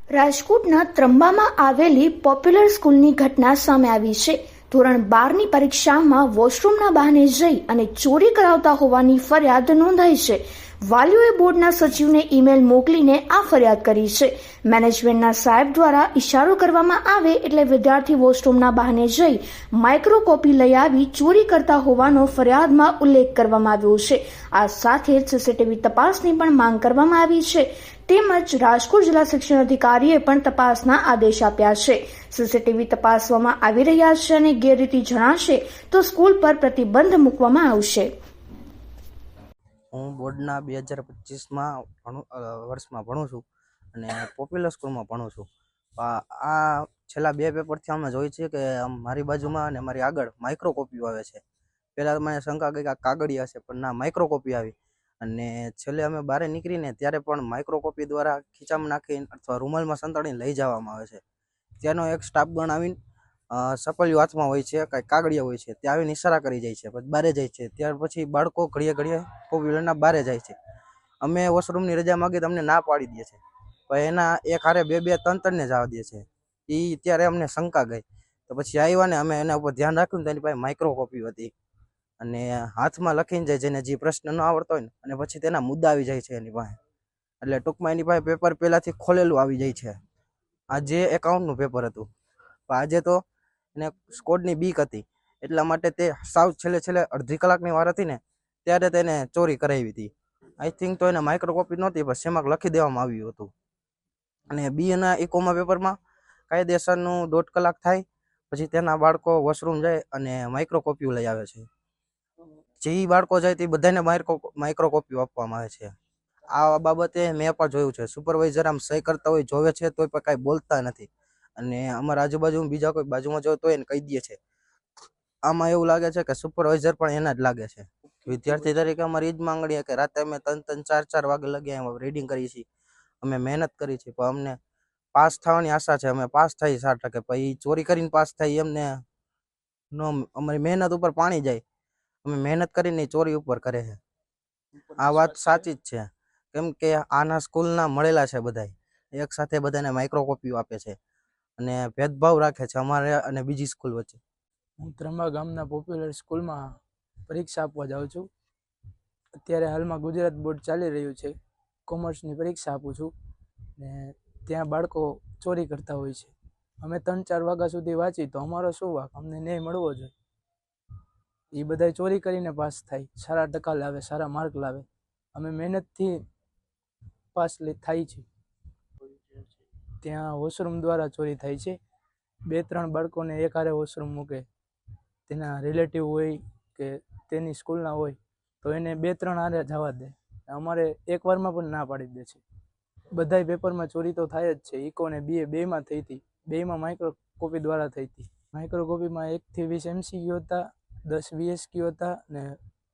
રાજકોટના ત્રંબામાં આવેલી પોપ્યુલર સ્કૂલની ઘટના સામે આવી છે। ધોરણ 12ની પરીક્ષામાં વોશરૂમના બહાને જઈ અને ચોરી કરાવતા હોવાની ફરિયાદ નોંધાઈ છે। વાલીઓએ બોર્ડના સચિવને ઈમેલ મોકલીને આ ફરિયાદ કરી છે। મેનેજમેન્ટના સાહેબ દ્વારા ઇશારો કરવામાં આવે એટલે વિદ્યાર્થી વોશરૂમના બહાને જઈ માઇક્રોકોપી લઈ આવી ચોરી કરતા હોવાનો ફરિયાદમાં ઉલ્લેખ કરવામાં આવ્યો છે। આ સાથે સીસીટીવી તપાસની પણ માંગ કરવામાં આવી છે। તેમજ રાજકોટ જિલ્લા શિક્ષણ અધિકારીએ પણ તપાસના આદેશ આપ્યા છે। સીસીટીવી તપાસવામાં આવી રહ્યા છે અને ગેરરીતિ જણાશે તો સ્કૂલ પર પ્રતિબંધ મૂકવામાં આવશે। હું બોર્ડના 2025માં વર્ષમાં ભણું છું અને પોપ્યુલર સ્કૂલમાં ભણું છું। આ છેલ્લા 2 પેપરથી અમે જોઈએ છીએ કે મારી બાજુમાં અને મારી આગળ માઇક્રોકોપીઓ આવે છે। પહેલાં મને શંકા ગઈ કે આ કાગળિયા છે, પણ ના, માઇક્રોકોપી આવી। અને છેલ્લે અમે બહાર નીકળીને ત્યારે પણ માઇક્રોકોપી દ્વારા ખીચામાં નાખીને અથવા રૂમાલમાં સંતાડીને લઈ જવામાં આવે છે। ત્યાંનો એક સ્ટાફગણ આવીને સપલિયું હાથમાં હોય છે, કાંઈ કાગળિયા હોય છે, ત્યાં આવીને ઇશારા કરી જાય છે, પછી બહાર જાય છે। ત્યાર પછી બાળકો ઘડીએ ઘડીએ પોપ્યુલરના બહાર જાય છે। અમે વોશરૂમની રજા માગી તો અમને ના પાડી દે છે, પણ એના એક હારે 2-2 3 જવા દે છે। એ ત્યારે અમને શંકા ગઈ, તો પછી આવ્યા ને અમે એના ઉપર ધ્યાન રાખ્યું ને તેની પાસે માઇક્રોકોપી હતી અને હાથમાં લખીને જાય, જેને જે પ્રશ્ન ન આવડતો હોય ને, અને પછી તેના મુદ્દા આવી જાય છે એની પાસે। એટલે ટૂંકમાં એની પાસે પેપર પહેલાંથી ખોલેલું આવી જાય છે। આ જે એકાઉન્ટનું પેપર હતું, પણ આજે તો એને સ્કોડની બીક હતી, એટલા માટે તે સાવ છેલ્લે અડધી કલાકની વાર હતી ને ત્યારે તેને ચોરી કરાવી હતી। આઈ થિંક તો એને માઇક્રોકોપી નહોતી, પણ શેમાં લખી દેવામાં આવ્યું હતું। અને બીએના ઇકોમાં પેપરમાં કાયદેસરનું 1.5 કલાક થાય, પછી તેના બાળકો વોશરૂમ જાય અને માઇક્રોકોપીઓ લઈ આવે છે। જે બાળકો જાય તે બધાને માઇક્રોકોપીઓ આપવામાં આવે છે। આ બાબતે મેં પણ જોયું છે, સુપરવાઇઝર આમ સહી કરતા હોય જોવે છે તોય પણ કાંઈ બોલતા નથી, અને અમારા આજુબાજુ બીજા કોઈ બાજુમાં જોવે તો એને કહી દે છે। આમાં એવું લાગે છે કે સુપરવાઇઝર પણ એના જ લાગે છે। વિદ્યાર્થી તરીકે અમારી જ માંગણી કે રાતે અમે 3-4 વાગે લગી રીડિંગ કરીએ છીએ, અમે મહેનત કરી છે, પણ અમને પાસ થવાની આશા છે, અમે પાસ થઈ 60%। પછી ચોરી કરીને પાસ થાય એમને અમારી મહેનત ઉપર પાણી જાય। અમે મહેનત કરીને ચોરી ઉપર કરે છે। આ વાત સાચી જ છે, કેમ કે આના સ્કૂલના મળેલા છે બધાય, એક સાથે બધાને માઇક્રોકોપીઓ આપે છે અને ભેદભાવ રાખે છે અમારે અને બીજી સ્કૂલ વચ્ચે। હું ત્રંબા ગામના પોપ્યુલર સ્કૂલમાં પરીક્ષા આપવા જાઉં છું। અત્યારે હાલમાં ગુજરાત બોર્ડ ચાલી રહ્યું છે, કોમર્સની પરીક્ષા આપું છું ને ત્યાં બાળકો ચોરી કરતા હોય છે। અમે 3-4 વાગ્યા સુધી વાંચી તો અમારો શું વાંક? અમને ન્યાય મળવો જોઈએ। એ બધા ચોરી કરીને પાસ થાય, સારા ટકા લાવે, સારા માર્ક લાવે, અમે મહેનતથી પાસ થાય છે। ત્યાં વોશરૂમ દ્વારા ચોરી થાય છે। 2-3 બાળકોને એક હારે વોશરૂમ મૂકે, તેના રિલેટિવ હોય કે તેની સ્કૂલના હોય તો એને 2-3 હારે જવા દે, અમારે એકવારમાં પણ ના પાડી દે છે। બધાય પેપરમાં ચોરી તો થાય જ છે। ઇકો ને બીએ બેમાં થઈ હતી, બેમાં માઇક્રોકોપી દ્વારા થઈ હતી। માઇક્રોકોપીમાં 1 થી 20 MCQ હતા, 10 VSQ હતા ને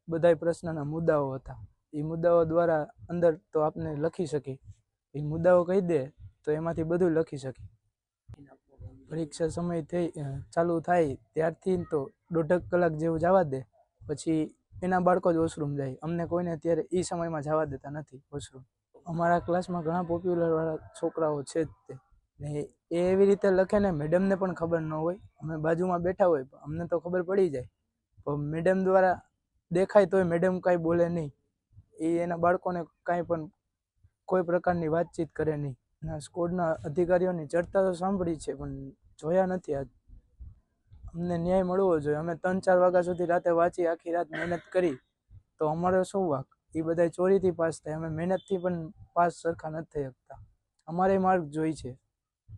બધાય પ્રશ્નના મુદ્દાઓ હતા। એ મુદ્દાઓ દ્વારા અંદર તો આપને લખી શકીએ, એ મુદ્દાઓ કહી દે તો એમાંથી બધું લખી શકીએ। પરીક્ષા સમય ચાલુ થાય ત્યારથી તો 1.5 કલાક જેવું જવા દે, પછી એના બાળકો જ વોશરૂમ જાય। અમને કોઈને અત્યારે એ સમયમાં જવા દેતા નથી વોશરૂમ। અમારા ક્લાસમાં ઘણા પોપ્યુલરવાળા છોકરાઓ છે જ તે, ને એ એવી રીતે લખે ને મેડમને પણ ખબર ન હોય, અમે બાજુમાં બેઠા હોય અમને તો ખબર પડી જાય, પણ મેડમ દ્વારા દેખાય તોય મેડમ કાંઈ બોલે નહીં। એ એના બાળકોને કાંઈ પણ કોઈ પ્રકારની વાતચીત કરે નહીં। ના, સ્કૂલના અધિકારીઓની ચર્ચા તો સાંભળી છે પણ જોયા નથી આજ। અમને ન્યાય મળવો જોઈએ। અમે 3-4 વાગ્યા સુધી રાતે વાંચી, આખી રાત મહેનત કરી તો અમારો શું વાંક? એ બધા ચોરીથી પાસ થાય, અમે મહેનતથી પણ પાસ સરખા નથી થઈ શકતા। અમારે માર્ક જોઈ છે।